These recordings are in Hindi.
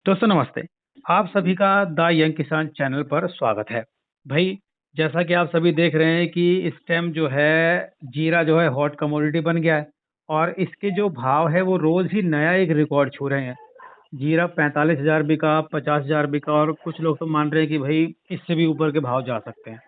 दोस्तों नमस्ते। आप सभी का द यंग किसान चैनल पर स्वागत है। भाई, जैसा कि आप सभी देख रहे हैं कि इस टाइम जो है जीरा जो है हॉट कमोडिटी बन गया है और इसके जो भाव है वो रोज ही नया एक रिकॉर्ड छू रहे हैं। जीरा 45,000 बिका, 50,000 बिका और कुछ लोग तो मान रहे हैं कि भाई इससे भी ऊपर के भाव जा सकते हैं।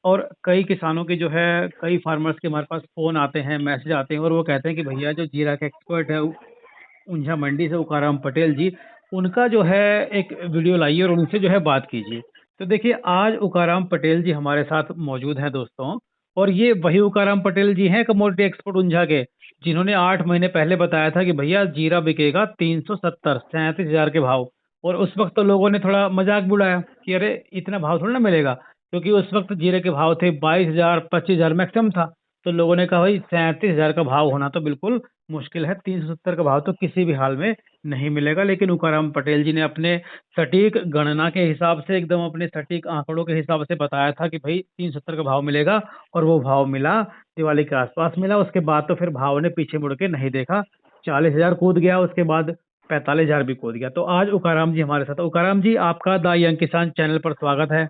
और कई किसानों के जो है कई फार्मर्स के हमारे पास फोन आते हैं, मैसेज आते हैं और वो कहते हैं कि भैया जो जीरा के एक्सपर्ट है ऊंझा मंडी से उकाराम पटेल जी, उनका जो है एक वीडियो लाइए और उनसे जो है बात कीजिए। तो देखिए आज उकाराम पटेल जी हमारे साथ मौजूद हैं दोस्तों। और ये वही उकाराम पटेल जी हैं कमोडिटी एक्सपर्ट ऊंझा के, जिन्होंने 8 महीने पहले बताया था कि भैया जीरा बिकेगा 370 37,000 के भाव। और उस वक्त तो लोगों ने थोड़ा मजाक भी उड़ाया कि अरे इतना भाव थोड़ा ना मिलेगा, क्योंकि उस वक्त जीरे के भाव थे 22,000 25,000 मैक्सिमम था। तो लोगों ने कहा भाई 37,000 का भाव होना तो बिल्कुल मुश्किल है, 370 का भाव तो किसी भी हाल में नहीं मिलेगा। लेकिन उकाराम पटेल जी ने अपने सटीक गणना के हिसाब से, एकदम अपने सटीक आंकड़ों के हिसाब से बताया था कि भाई 370 का भाव मिलेगा। और वो भाव मिला, दिवाली के आसपास मिला। उसके बाद तो फिर भाव ने पीछे मुड़ के नहीं देखा, 40,000 कूद गया, उसके बाद 45,000 भी कूद गया। तो आज उकाराम जी हमारे साथ। उकाराम जी, आपका द यंग किसान चैनल पर स्वागत है।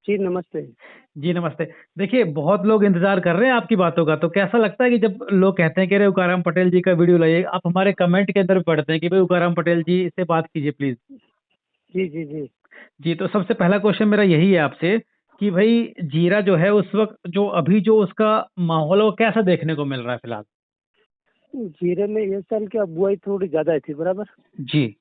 जी नमस्ते। जी नमस्ते। देखिए बहुत लोग इंतजार कर रहे हैं आपकी बातों का, तो कैसा लगता है कि जब लोग कहते हैं कि अरे उकाराम पटेल जी का वीडियो लाइए, आप हमारे कमेंट के अंदर भी पढ़ते हैं कि भाई उकाराम पटेल जी से बात कीजिए प्लीज। जी, जी, जी। जी, तो सबसे पहला क्वेश्चन मेरा यही है आपसे कि भाई जीरा जो है उस वक्त जो अभी जो उसका माहौल है वो कैसा देखने को मिल रहा है फिलहाल। जीरे में ये साल क्या बुआई थोड़ी ज़्यादा थी, बराबर? जी।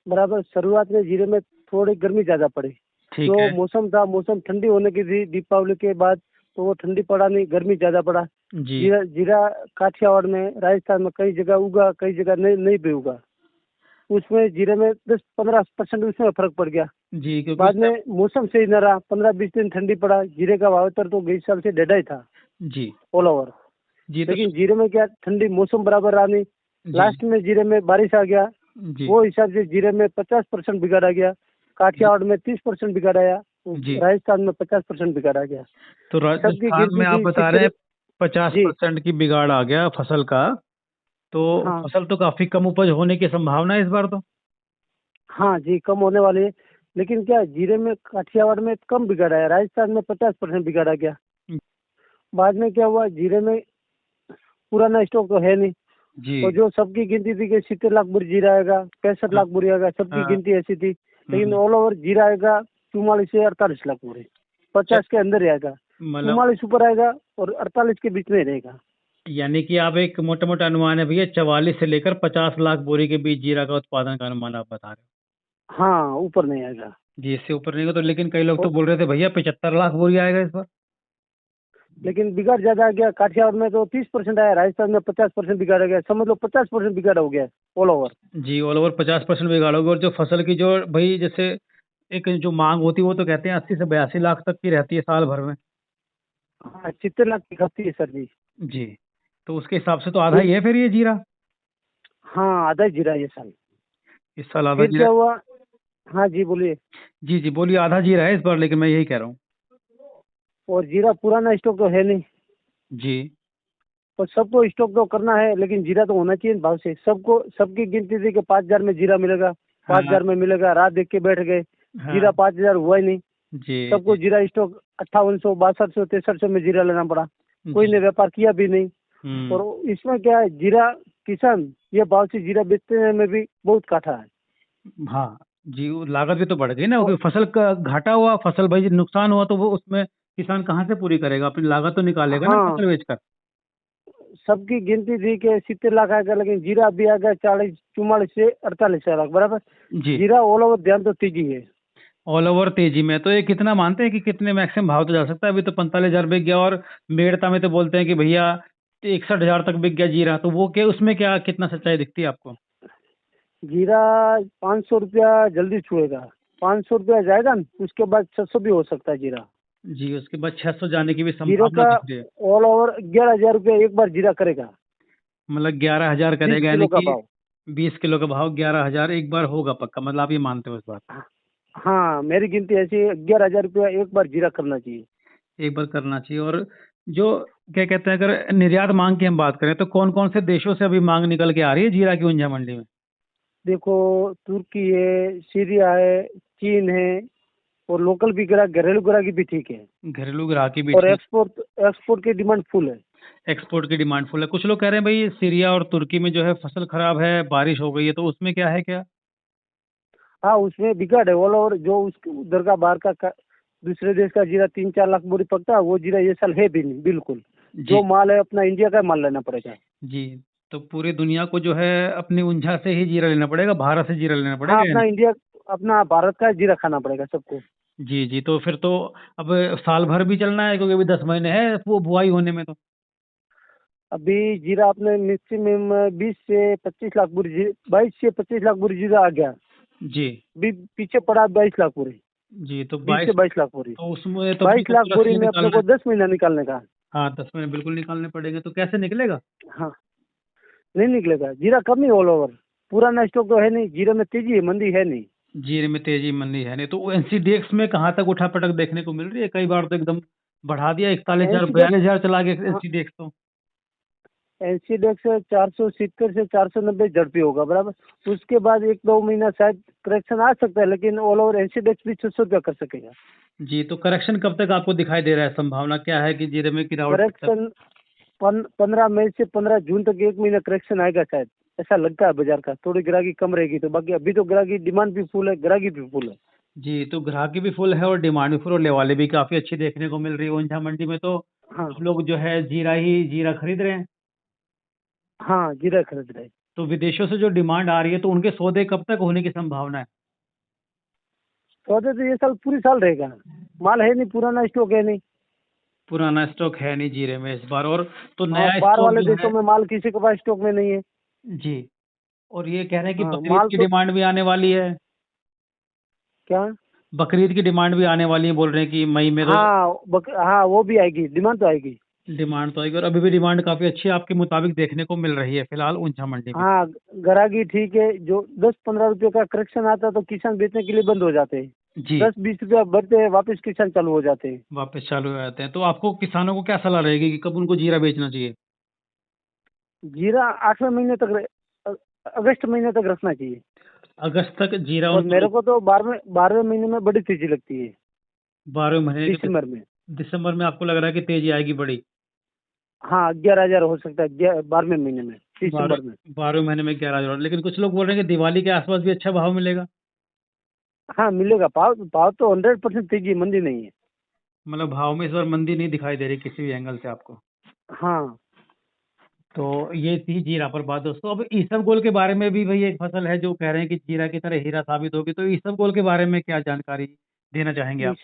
बराबर शुरुआत में जीरे में थोड़ी गर्मी ज़्यादा पड़ी। ठीक जो है। मौसम था, मौसम ठंडी होने की थी दीपावली के बाद, तो वो ठंडी पड़ा नहीं, गर्मी ज़्यादा पड़ा। जी। जीरा जीरा काठियावाड़ में, राजस्थान में कई जगह उगा, कई जगह नहीं नहीं भी उगा। उसमें जीरे में 10-15% उसमें फ़र्क पड़ गया। जी, क्योंकि उस बाद में मौसम सही न रहा, 15-20 दिन ठंडी पड़ा, जीरे का वावेतर तो इस साल से डेढ़ा ही था जी। All over. जी। तो लेकिन जीरे में क्या ठंडी मौसम बराबर रहा नहीं। जी। लास्ट में जीरे में बारिश आ गया, जी। वो हिसाब से जीरे में 50% बिगाड़ा गया। जी। काठियावाड़ में 30% बिगाड़ा आया, जी। राजस्थान में 50% बिगाड़ा गया। तो सबकी राजस्थान में गिनती आप थी बता रहे 70। हैं 50% की बिगाड़ आ गया फसल का। तो हाँ, फसल तो काफी कम उपज होने की संभावना है इस बार तो। हाँ जी, कम होने वाली है। लेकिन क्या जीरे में काठियावाड़ में कम बिगाड़ा है, राजस्थान में 50% बिगाड़ा गया। बाद में क्या हुआ, जीरे में पुराना स्टॉक तो है नहीं। जी। और जो सबकी गिनती थी कि 70 लाख बोरी जीरा आएगा, 65 हाँ। लाख बोरी आएगा, सबकी हाँ। गिनती ऐसी थी। लेकिन हम्म। ऑल ओवर जीरा आएगा 44 से 48 लाख बोरी, च- 50 के अंदर ही आएगा। मतलब 44 ऊपर आएगा और 48 के बीच में ही रहेगा। यानी कि आप एक मोटा मोटा अनुमान है भैया, 44 से लेकर 50 लाख बोरी के बीच जीरा का उत्पादन का अनुमान आप बता रहे हाँ, ऊपर नहीं आएगा। हो। जी, इससे ऊपर नहीं होगा तो। लेकिन कई लोग तो और बोल रहे थे भैया 75 लाख बोरी आएगा इस बार। लेकिन बिगाड़ ज्यादा आ गया, काठियावाड़ में तो 30% आया, राजस्थान में 50% बिगाड़ आ गया, समझ लो 50% बिगाड़ हो गया ऑल ओवर। जी, ऑल ओवर 50% बिगाड़ोगे। और जो फसल की जो भाई जैसे एक जो मांग होती है वो तो कहते हैं 80 से 82 लाख तक की रहती है साल भर में। हाँ, 70 लाख की खपती है सर जी। जी। तो उसके हिसाब से तो आधा फिर ही है फिर ये जीरा। हाँ, आधा ही जीरा ये साल। इस साल आधा फिर जीरा। क्या हुआ? हाँ जी, बोलिए। जी जी, बोलिए। आधा जीरा है इस बार, लेकिन मैं यही कह रहा हूँ। और जीरा पुराना स्टॉक तो है नहीं। जी। और सबको स्टॉक तो करना है, लेकिन जीरा तो होना चाहिए भाव से। सबको सबकी गिनती थी कि 5,000 में जीरा मिलेगा, पाँच हाँ। हजार में मिलेगा, रात देख के बैठ गए। जीरा हाँ। 5,000 हुआ ही नहीं। जी। सबको जी। जीरा स्टॉक 5800, 6200, 6300 में जीरा लेना पड़ा। कोई जी। ने व्यापार किया भी नहीं। हम्म। और इसमें क्या है, जीरा किसान ये भाव से जीरा बेचने में भी बहुत काठा है। हाँ। जी, वो लागत भी तो बढ़ गई ना, और क्योंकि फसल का घाटा हुआ, फसल भाई नुकसान हुआ तो वो उसमें किसान कहाँ से पूरी करेगा, अपनी लागत तो निकालेगा ना हाँ, फसल बेचकर। सबकी गिनती थी कि 70 लाख आएगा, लेकिन जीरा अभी आ गया 44 से 48 लाख, बराबर। जी। जीरा ऑल ओवर ध्यान तो तेजी है। ऑल ओवर तेजी में तो ये कितना मानते हैं कि कितने मैक्सिमम भाव तो जा सकता है? अभी तो 45,000 बिक गया। और मेड़ता में तो बोलते हैं कि भैया 61,000 तक बिक गया जीरा। तो वो क्या, उसमें क्या कितना सच्चाई दिखती है आपको? जीरा 500 रुपया जल्दी छुएगा। 500 रुपया जाएगा न, उसके बाद 600 भी हो सकता है जीरा। जी, उसके बाद 600 जाने की भी जीरो संभावना का दिख रही है। ऑल ओवर 11,000 रुपया एक बार जीरा करेगा। मतलब 11,000 बीस करेगा, यानी किलो का कि भाव। 20 किलो का भाव 11,000 एक बार होगा पक्का। मतलब आप ये मानते हो इस बात? हाँ, मेरी गिनती ऐसी है, 11,000 रुपया एक बार जीरा करना चाहिए। एक बार करना चाहिए। और जो क्या कहते हैं, अगर निर्यात मांग की हम बात करें तो कौन कौन से देशों से अभी मांग निकल के आ रही है जीरा की ऊंझा मंडी में? देखो, तुर्की है, सीरिया है, चीन है, और लोकल भी ग्राहक, घरेलू ग्राहकी भी ठीक है, घरेलू ग्राहकी भी और ठीक। एक्सपोर्ट एक्सपोर्ट की डिमांड फुल है। एक्सपोर्ट की डिमांड फुल है। कुछ लोग कह रहे हैं भाई सीरिया और तुर्की में जो है फसल खराब है, बारिश हो गई है, तो उसमें क्या है क्या? हाँ, उसमें बिगाड़ है ऑल ओवर। जो उस उधर का बाहर का दूसरे देश का जीरा 3-4 लाख बोरी पकता है, वो जीरा ये साल है भी नहीं बिल्कुल। जी जो माल है अपना इंडिया का माल लेना पड़ेगा। जी। तो पूरी दुनिया को जो है अपनी उंझा से ही जीरा लेना पड़ेगा, भारत से जीरा लेना हाँ, पड़ेगा, अपना यानी। इंडिया, अपना भारत का जीरा खाना पड़ेगा सबको। जी जी। तो फिर तो अब साल भर भी चलना है, क्योंकि अभी 10 महीने है वो बुआई होने में तो। अभी जीरा अपने मैक्सिमम 20 से 25 लाख बोरी, 22 से 25 लाख बोरी जीरा आ गया। जी भी पीछे पड़ा 22 लाख बोरी, जी। तो 20 से 22, 22 लाख बोरी। तो उसमें तो अपने बाईस को लाख तो बोरी रसीद में अपने निकालना को है। 10 महीना निकालने का। हाँ, 10 महीने बिल्कुल निकालने पड़ेंगे, तो कैसे निकलेगा? हाँ, नहीं निकलेगा, जीरा कम ही ऑल ओवर। पुराना स्टॉक तो है नहीं, जीरे में तेजी है, मंदी है नहीं। जीरे में तेजी मंदी है नहीं, तो एनसीडीएक्स में कहाँ तक उठापटक देखने को मिल रही है? कई बार तो एकदम बढ़ा दिया, 41,000 एनसीडेक्स 42,000 चला गया एनसीडीएक्स तो। एनसीडेक्स 470 से 490 झड़पी होगा बराबर। उसके बाद 1-2 महीना शायद करेक्शन आ सकता है, लेकिन ऑल ओवर एनसीडेक्स भी 600 रुपया कर सकेगा। जी, तो करेक्शन कब तक आपको दिखाई दे रहा है? संभावना क्या है कि जीरे में गिरावट कब तक? करेक्शन 15 मई से 15 जून तक 1 महीना करेक्शन आएगा शायद, ऐसा लगता है बाजार का। थोड़ी ग्राहकी कम रहेगी तो, बाकी अभी तो ग्राहकी डिमांड भी फुल है, ग्राहकी भी फुल है। जी, तो ग्राहकी भी फुल है और डिमांड भी फुल, और लेवाली भी काफ़ी अच्छी देखने को मिल रही है। ओंझा मंडी में तो हाँ सब लोग जो है जीरा खरीद रहे हैं। हाँ, जीरा खरीद रहे। तो विदेशों से जो डिमांड आ रही है, तो उनके सौदे कब तक होने की संभावना है? सौदे तो ये साल पूरी साल रहेगा, माल है नहीं, पुराना स्टॉक है नहीं। पुराना स्टॉक है नहीं जीरे में इस बार, और तो हाँ, नया बाहर स्टॉक वाले जो देशों है। में माल किसी के पास स्टॉक में नहीं है। जी। और ये कह रहे हैं कि हाँ, बकरीद माल की तो डिमांड भी आने वाली है। क्या। बकरीद की डिमांड भी आने वाली है, बोल रहे हैं कि मई में तो हाँ, हाँ, वो भी आएगी, डिमांड तो आएगी। डिमांड तो आएगी, और अभी भी डिमांड काफ़ी अच्छी आपके मुताबिक देखने को मिल रही है फिलहाल ऊंझा मंडी में। हाँ, ग्राहकी ठीक है। जो 10-15 रुपये का करेक्शन आता है तो किसान बेचने के लिए बंद हो जाते हैं। जी। 10-20 रुपया बढ़ते हैं, वापस किसान चालू हो जाते हैं। वापस चालू हो जाते हैं, तो आपको किसानों को क्या सलाह रहेगी कि कब उनको जीरा बेचना चाहिए? जीरा 8वें महीने तक अ- अगस्त महीने तक रखना चाहिए। अगस्त तक जीरा और उनको? मेरे को तो 12वें महीने में बड़ी तेजी लगती है, 12 महीने के दिसंबर में। दिसंबर में आपको लग रहा है कि तेजी आएगी बड़ी? हाँ, 11,000 हो सकता है 12वें महीने में, बारह दिसंबर में। 12 महीने में 11,000, लेकिन कुछ लोग बोल रहे हैं कि दिवाली के आसपास भी अच्छा भाव मिलेगा। हाँ, मिलेगा। भाव भाव तो 100% तेजी, मंदी नहीं है। मतलब भाव में इस बार मंदी नहीं दिखाई दे रही किसी भी एंगल से आपको। हाँ, तो ये थी जीरा पर बात दोस्तों। अब ईसबगोल के बारे में भी भाई एक फसल है जो कह रहे हैं कि जीरा की तरह हीरा साबित होगी, तो ईसबगोल के बारे में क्या जानकारी देना चाहेंगे आप?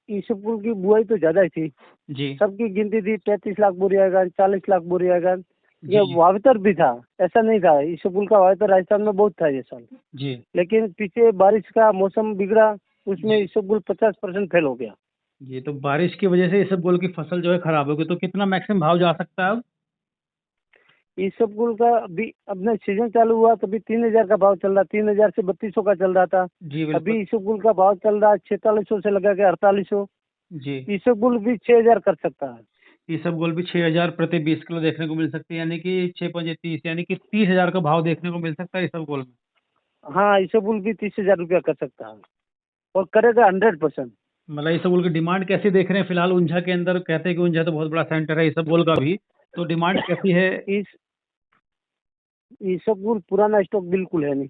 ईसबगुल की बुआई तो ज्यादा ही थी। जी सबकी गिनती थी 35 लाख बोरी आएगा, 40 लाख बोरी आएगा। ये जी वावेतर भी था, ऐसा नहीं था। ईसबगुल का वावेतर राजस्थान में बहुत था ये साल। जी लेकिन पीछे बारिश का मौसम बिगड़ा, उसमें जी ईसबगुल 50% फेल हो गया। जी। तो बारिश की वजह से ईसबगोल की फसल जो है खराब होगी, तो कितना मैक्सिमम भाव जा सकता है अब? ईसबगुल का अभी अपना सीजन चालू हुआ तो अभी 3,000 का भाव चल रहा, 3,000 से 3200 का चल रहा था। जी बिल्कुल। अभी ईसबगुल का भाव चल रहा है 4600 से लगा के 4800। जी। ईसबगुल भी 6,000 कर सकता है। ईसबगोल भी 6,000 प्रति 20 किलो देखने को मिल सकती है, यानी कि 6 5 30, यानी कि 30,000 का भाव देखने को मिल सकता है ईसबगोल में। हाँ, ईसबगुल भी 30,000 रुपया कर सकता है, और करेगा 100%। मतलब ईसबगोल की डिमांड कैसी देख रहे हैं फिलहाल ऊंझा के अंदर? कहते हैं कि ऊंझा तो बहुत बड़ा सेंटर है ईसबगोल का भी, तो डिमांड कैसी है? इस ईसबगुल पुराना स्टॉक बिल्कुल है नहीं।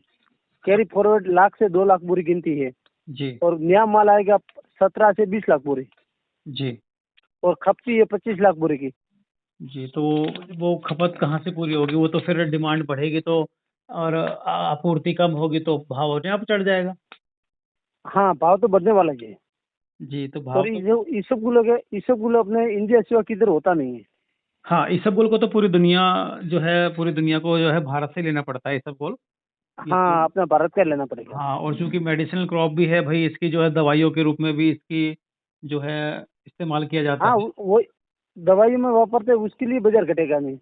कैरी फॉरवर्ड 1 लाख से 2 लाख बोरी गिनती है, जी और नया माल आएगा 17 से 20 लाख बोरी, जी और खपती है 25 लाख बोरी की। जी। तो वो खपत कहाँ से पूरी होगी? वो तो फिर डिमांड बढ़ेगी तो, और आपूर्ति कम होगी तो भाव अपने आप चढ़ जाएगा। हाँ, भाव तो बढ़ने वाला ही है। जी, तो भाव और ये तो। जो ईसबगुल अपने इंडिया सिवा किधर होता नहीं है। हाँ, इसबगोल को तो पूरी दुनिया जो है, पूरी दुनिया को जो है भारत से लेना पड़ता है इसबगोल। ये तो। हाँ, अपना भारत का लेना पड़ेगा। हाँ, और चूंकि मेडिसिनल क्रॉप भी है भाई, इसकी जो है दवाइयों के रूप में भी इसकी जो है इस्तेमाल किया जाता हाँ, है। वो दवाई में वापरते हैं, उसके लिए बाजार घटेगा नहीं।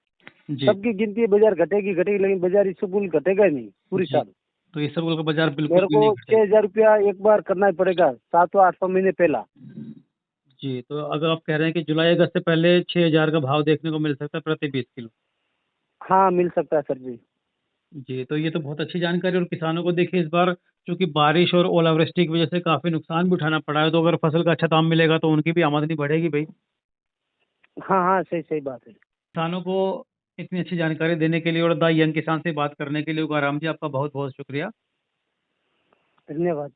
जी सबकी गिनती है, बाजार घटेगी घटेगी, लेकिन बाजार ईसबगुल घटेगा ही नहीं पूरी जी। साल। तो इसबगोल का बाजार बिल्कुल मेरे भी को नहीं घटेगा। 6,000 रुपया एक बार करना ही पड़ेगा, 7-8 महीने पहला। जी, तो अगर आप कह रहे हैं कि जुलाई अगस्त से पहले 6,000 का भाव देखने को मिल सकता है प्रति 20 किलो। हाँ, मिल सकता है सर जी। जी, तो ये तो बहुत अच्छी जानकारी और किसानों को देखिए इस बार चूँकि बारिश और ओलावृष्टि की वज़ह से काफ़ी नुकसान भी उठाना पड़ा है, तो अगर फसल का अच्छा दाम मिलेगा तो उनकी भी आमदनी बढ़ेगी भई। हाँ हाँ, सही सही बात है। किसानों को इतनी अच्छी जानकारी देने के लिए और द यंग किसान से बात करने के लिए उकाराम जी आपका बहुत-बहुत शुक्रिया। धन्यवाद।